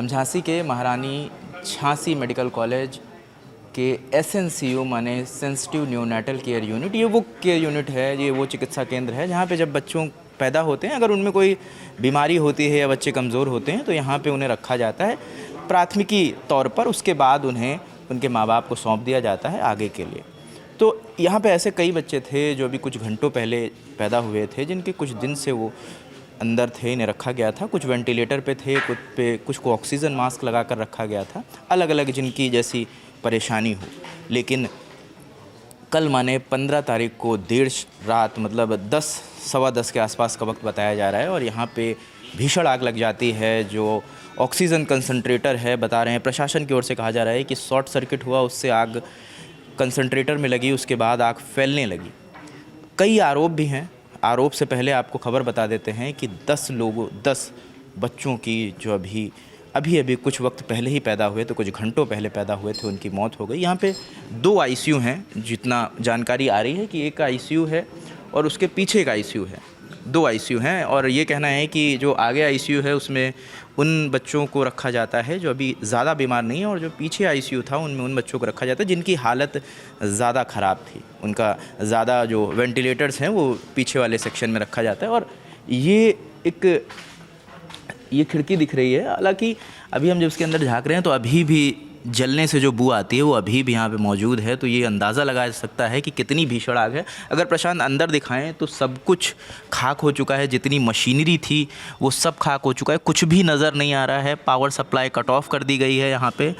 हम झांसी के महारानी झांसी मेडिकल कॉलेज के एसएनसीयू माने सेंसिटिव न्यूनेटल केयर यूनिट, ये वो केयर यूनिट है, ये वो चिकित्सा केंद्र है जहाँ पे जब बच्चों पैदा होते हैं, अगर उनमें कोई बीमारी होती है या बच्चे कमज़ोर होते हैं तो यहाँ पे उन्हें रखा जाता है प्राथमिकी तौर पर। उसके बाद उन्हें उनके माँ बाप को सौंप दिया जाता है आगे के लिए। तो यहाँ पे ऐसे कई बच्चे थे जो अभी कुछ घंटों पहले पैदा हुए थे, जिनके कुछ दिन से वो अंदर थे, इन्हें रखा गया था। कुछ वेंटिलेटर पे थे, कुछ को ऑक्सीजन मास्क लगा कर रखा गया था, अलग अलग जिनकी जैसी परेशानी हो। लेकिन कल माने 15 तारीख को देर रात, मतलब 10 सवा 10 के आसपास का वक्त बताया जा रहा है, और यहाँ पे भीषण आग लग जाती है। जो ऑक्सीजन कंसंट्रेटर है, बता रहे हैं प्रशासन की ओर से कहा जा रहा है कि शॉर्ट सर्किट हुआ, उससे आग कंसंट्रेटर में लगी, उसके बाद आग फैलने लगी। कई आरोप भी हैं। आरोप से पहले आपको खबर बता देते हैं कि 10 बच्चों की जो अभी कुछ वक्त पहले ही पैदा हुए थे, कुछ घंटों पहले पैदा हुए थे, उनकी मौत हो गई। यहाँ पे 2 आईसीयू हैं, जितना जानकारी आ रही है कि एक आईसीयू है और उसके पीछे एक आईसीयू है। 2 आईसीयू हैं, और ये कहना है कि जो आगे आईसीयू है उसमें उन बच्चों को रखा जाता है जो अभी ज़्यादा बीमार नहीं है, और जो पीछे आईसीयू था उनमें उन बच्चों को रखा जाता है जिनकी हालत ज़्यादा ख़राब थी। उनका ज़्यादा जो वेंटिलेटर्स हैं वो पीछे वाले सेक्शन में रखा जाता है। और ये खिड़की दिख रही है, हालांकि अभी हम जब इसके अंदर झांक रहे हैं तो अभी भी जलने से जो बू आती है वो अभी भी यहाँ पे मौजूद है। तो ये अंदाज़ा लगाया जा सकता है कि कितनी भीषण आग है। अगर प्रशांत अंदर दिखाएं तो सब कुछ खाक हो चुका है, जितनी मशीनरी थी वो सब खाक हो चुका है, कुछ भी नज़र नहीं आ रहा है। पावर सप्लाई कट ऑफ कर दी गई है। यहाँ पे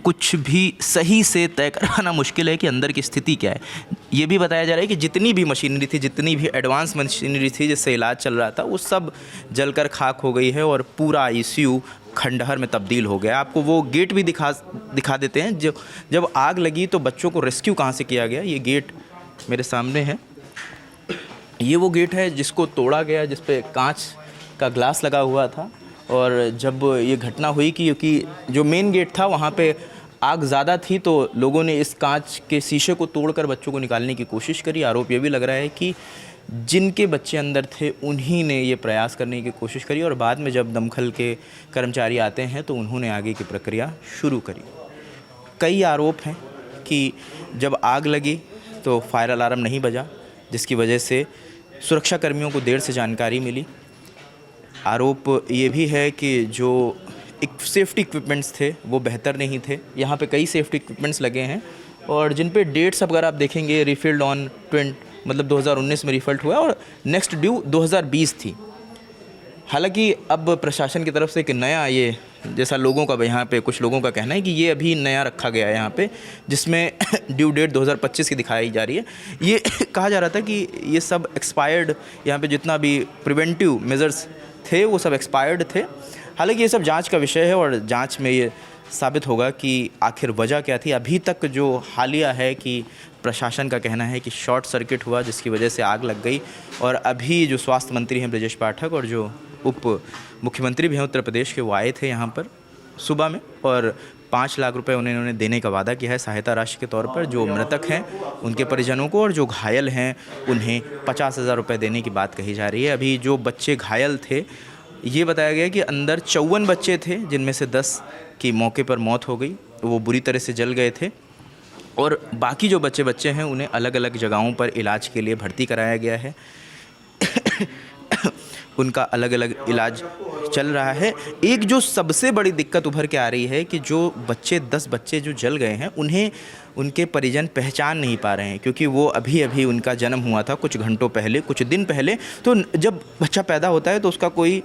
कुछ भी सही से तय कराना मुश्किल है कि अंदर की स्थिति क्या है। ये भी बताया जा रहा है कि जितनी भी मशीनरी थी, जितनी भी एडवांस मशीनरी थी जिससे इलाज चल रहा था, वो सब जलकर खाक हो गई है और पूरा आईसीयू खंडहर में तब्दील हो गया। आपको वो गेट भी दिखा देते हैं। जब आग लगी तो बच्चों को रेस्क्यू कहाँ से किया गया। ये गेट मेरे सामने है, ये वो गेट है जिसको तोड़ा गया, जिस पे कांच का ग्लास लगा हुआ था। और जब ये घटना हुई क्योंकि जो मेन गेट था वहाँ पे आग ज़्यादा थी, तो लोगों ने इस कांच के शीशे को तोड़कर बच्चों को निकालने की कोशिश करी। आरोप ये भी लग रहा है कि जिनके बच्चे अंदर थे उन्हीं ने ये प्रयास करने की कोशिश करी, और बाद में जब दमकल के कर्मचारी आते हैं तो उन्होंने आगे की प्रक्रिया शुरू करी। कई आरोप हैं कि जब आग लगी तो फायर अलार्म नहीं बजा, जिसकी वजह से सुरक्षा कर्मियों को देर से जानकारी मिली। आरोप ये भी है कि जो सेफ्टी इक्विपमेंट्स थे वो बेहतर नहीं थे। यहाँ पे कई सेफ्टी इक्विपमेंट्स लगे हैं, और जिन पे डेट्स अगर आप देखेंगे रिफिल्ड ऑन 20 मतलब 2019 में रिफिल्ड हुआ और नेक्स्ट ड्यू 2020 थी। हालांकि अब प्रशासन की तरफ से एक नया, ये जैसा लोगों का यहाँ पे कुछ लोगों का कहना है कि ये अभी नया रखा गया है यहाँ पे, जिसमें ड्यू डेट 2025 की दिखाई जा रही है। ये कहा जा रहा था कि ये सब एक्सपायर्ड, यहाँ पे जितना भी प्रिवेंटिव मेजर्स थे वो सब एक्सपायर्ड थे। हालांकि ये सब जांच का विषय है, और जांच में ये साबित होगा कि आखिर वजह क्या थी। अभी तक जो हालिया है कि प्रशासन का कहना है कि शॉर्ट सर्किट हुआ जिसकी वजह से आग लग गई। और अभी जो स्वास्थ्य मंत्री हैं ब्रजेश पाठक, और जो उप मुख्यमंत्री भी हैं उत्तर प्रदेश के, वो आए थे यहाँ पर सुबह में, और 5 लाख रुपए उन्होंने देने का वादा किया है सहायता राशि के तौर पर। जो मृतक हैं उनके परिजनों को, और जो घायल हैं उन्हें 50,000 रुपये देने की बात कही जा रही है। अभी जो बच्चे घायल थे, ये बताया गया कि अंदर 54 बच्चे थे, जिनमें से 10 की मौके पर मौत हो गई, वो बुरी तरह से जल गए थे। और बाकी जो बच्चे हैं उन्हें अलग अलग जगहों पर इलाज के लिए भर्ती कराया गया है। उनका अलग अलग इलाज चल रहा है। एक जो सबसे बड़ी दिक्कत उभर के आ रही है कि जो 10 बच्चे जो जल गए हैं उन्हें उनके परिजन पहचान नहीं पा रहे हैं, क्योंकि वो अभी उनका जन्म हुआ था कुछ घंटों पहले, कुछ दिन पहले। तो जब बच्चा पैदा होता है तो उसका कोई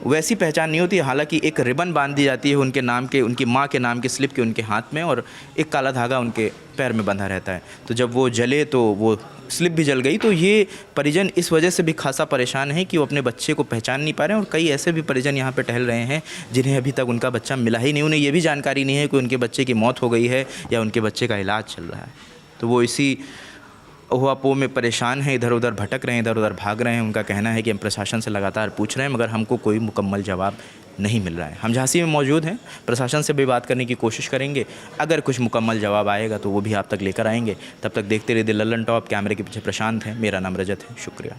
वैसी पहचान नहीं होती। हालांकि एक रिबन बांध दी जाती है उनके नाम के, उनकी माँ के नाम की स्लिप के उनके हाथ में, और एक काला धागा उनके पैर में बंधा रहता है। तो जब वो जले तो वो स्लिप भी जल गई। तो ये परिजन इस वजह से भी खासा परेशान है कि वो अपने बच्चे को पहचान नहीं पा रहे हैं। और कई ऐसे भी परिजन यहाँ पे टहल रहे हैं जिन्हें अभी तक उनका बच्चा मिला ही नहीं। उन्हें ये भी जानकारी नहीं है कि उनके बच्चे की मौत हो गई है या उनके बच्चे का इलाज चल रहा है। तो वो इसी ओहापोह में परेशान हैं, इधर उधर भटक रहे हैं, इधर उधर भाग रहे हैं। उनका कहना है कि हम प्रशासन से लगातार पूछ रहे हैं, मगर हमको कोई मुकम्मल जवाब नहीं मिल रहा है। हम झांसी में मौजूद हैं, प्रशासन से भी बात करने की कोशिश करेंगे। अगर कुछ मुकम्मल जवाब आएगा तो वो भी आप तक लेकर आएंगे। तब तक देखते रहिए लल्लन टॉप। कैमरे के पीछे प्रशांत है, मेरा नाम रजत है। शुक्रिया।